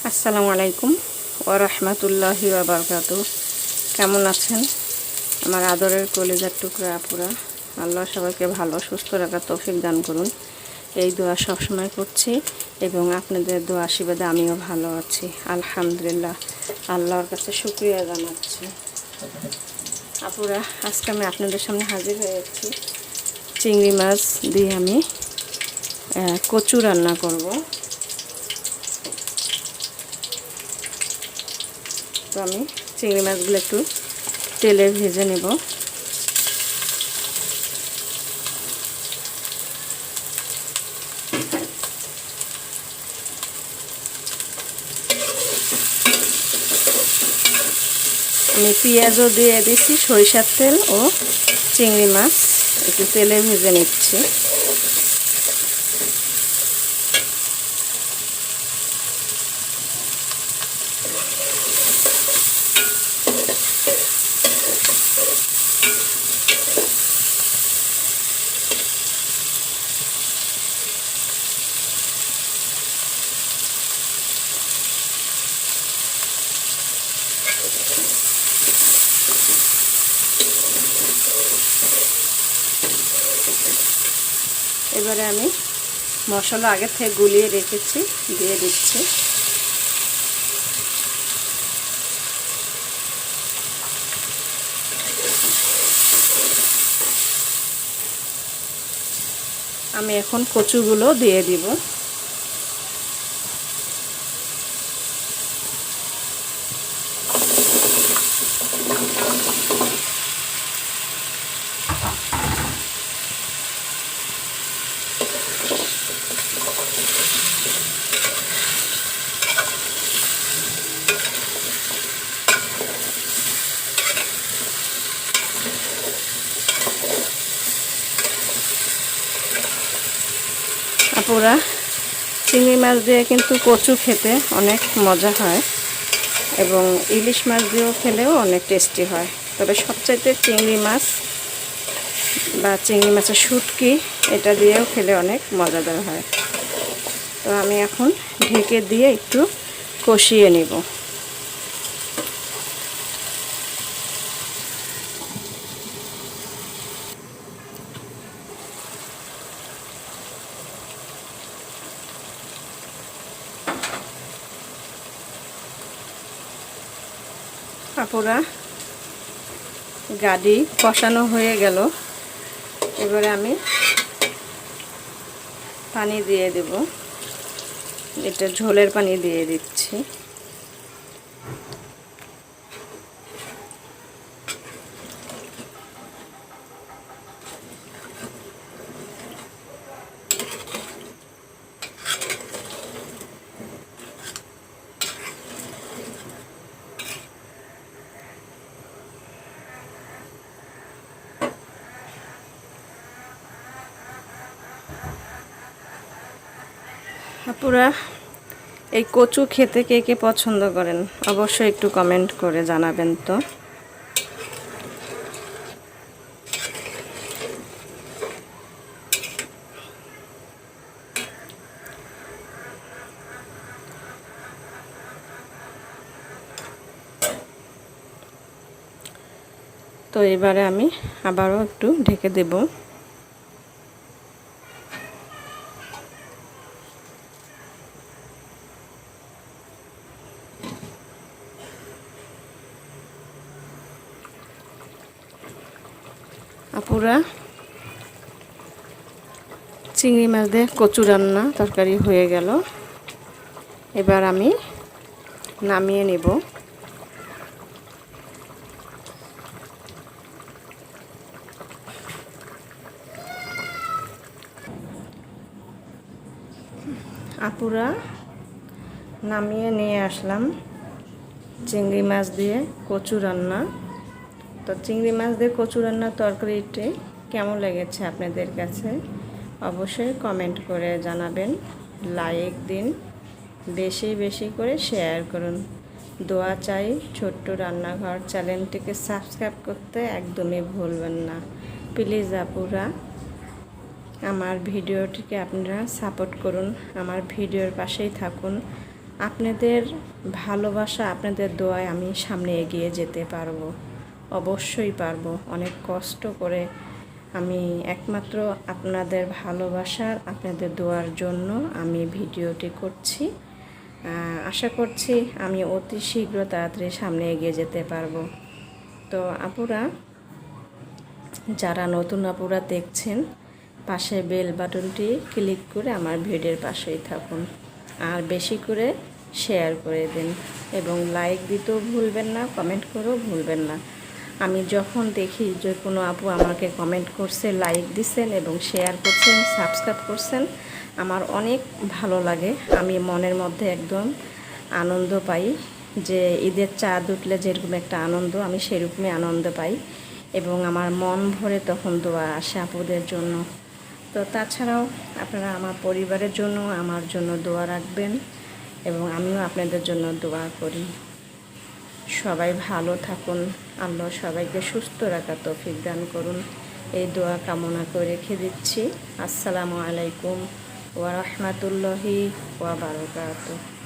আসসালামু আলাইকুম ওয়া রাহমাতুল্লাহি ওয়া বারাকাতুহু। কেমন আছেন আমার আদরের কলিজার টুকরা আপুরা? আল্লাহ সবাইকে ভালো সুস্থ রাখার তৌফিক দান করুন, এই দোয়া সবসময় করছি এবং আপনাদের দোয়া আশীর্বাদে আমিও ভালো আছি আলহামদুলিল্লাহ। আল্লাহর কাছে শুকরিয়া জানাচ্ছি। আপুরা, আজকে আমি আপনাদের সামনে হাজির হয়েছি। চিংড়ি মাছ দিয়ে আমি কচু রান্না করব। তো আমি চিংড়ি মাছগুলো একটু তেলে ভেজে নেব। আমি পেঁয়াজও দিয়ে দিচ্ছি, সরিষার তেল ও চিংড়ি মাছ একটু তেলে ভেজে নিচ্ছি। এবারে আমি মশলা আগে থেকে গুলিয়ে রেখেছি, দিয়ে দিচ্ছি। আমি এখন কচুগুলো দিয়ে দিব। আপুরা, চিংড়ি মাছ দিয়ে কিন্তু কচু খেতে অনেক মজা হয় এবং ইলিশ মাছ দিয়েও খেলেও অনেক টেস্টি হয়। তবে সবচাইতে চিংড়ি মাছ বা চিংড়ি মাছের শুটকি এটা দিয়েও খেলে অনেক মজাদার হয়। তো আমি এখন ঢেকে দিয়ে একটু কষিয়ে নেব। আপুরা, গাড়ি কষানো হয়ে গেল। এবারে আমি পানি দিয়ে দেব। এটা ঝোলের পানি দিয়ে দিচ্ছি। আপুরা, এই কচু খেতে কে কে পছন্দ করেন অবশ্যই একটু কমেন্ট করে জানাবেন। তো এবারে আমি আবারও একটু ঢেকে দেব। আপুরা, চিংড়ি মাছ দিয়ে কচু রান্না তরকারি হয়ে গেল। এবার আমি নামিয়ে নেব। আপুরা, নামিয়ে নিয়ে আসলাম চিংড়ি মাছ দিয়ে কচু রান্না। তো চিংড়ি মাছ দিয়ে কচু রান্নার তরকারিটি কেমন লেগেছে আপনাদের কাছে অবশ্যই কমেন্ট করে জানাবেন। লাইক দিন, বেশি বেশি করে শেয়ার করুন। দোয়া চাই। ছোট্ট রান্নাঘর চ্যানেলটিকে সাবস্ক্রাইব করতে একদমই ভুলবেন না প্লিজ। আপুরা, আমার ভিডিওটিকে আপনারা সাপোর্ট করুন, আমার ভিডিওর পাশেই থাকুন। আপনাদের ভালোবাসা, আপনাদের দোয়ায় আমি সামনে এগিয়ে যেতে পারবো, অবশ্যই পারবো। অনেক কষ্ট করে আমি একমাত্র আপনাদের ভালোবাসার, আপনাদের দোয়ার জন্য আমি ভিডিওটি করছি। আশা করছি আমি অতি শীঘ্র তাড়াতাড়ি সামনে এগিয়ে যেতে পারবো। তো আপুরা, যারা নতুন আপুরা দেখছেন, পাশে বেল বাটনটি ক্লিক করে আমার ভিডিওর পাশেই থাকুন, আর বেশি করে শেয়ার করে দিন এবং লাইক দিতেও ভুলবেন না, কমেন্ট করেও ভুলবেন না। আমি যখন দেখি যে কোনো আপু আমাকে কমেন্ট করছে, লাইক দিচ্ছেন এবং শেয়ার করছেন, সাবস্ক্রাইব করছেন, আমার অনেক ভালো লাগে। আমি মনের মধ্যে একদম আনন্দ পাই, যে ঈদের চাঁদ উঠলে যেরকম একটা আনন্দ, আমি সেরকমই আনন্দ পাই এবং আমার মন ভরে তখন দোয়া আসে আপুদের জন্য। তো তাছাড়াও আপনারা আমার পরিবারের জন্য, আমার জন্য দোয়া রাখবেন এবং আমিও আপনাদের জন্য দোয়া করি। সবাই ভালো থাকুন, আল্লাহ সবাইকে সুস্থ রাখার তৌফিক দান করুন, এই দোয়া কামনা করে রেখে দিচ্ছি। আসসালামু আলাইকুম ওয়া রাহমাতুল্লাহি ওয়া বারাকাতুহু।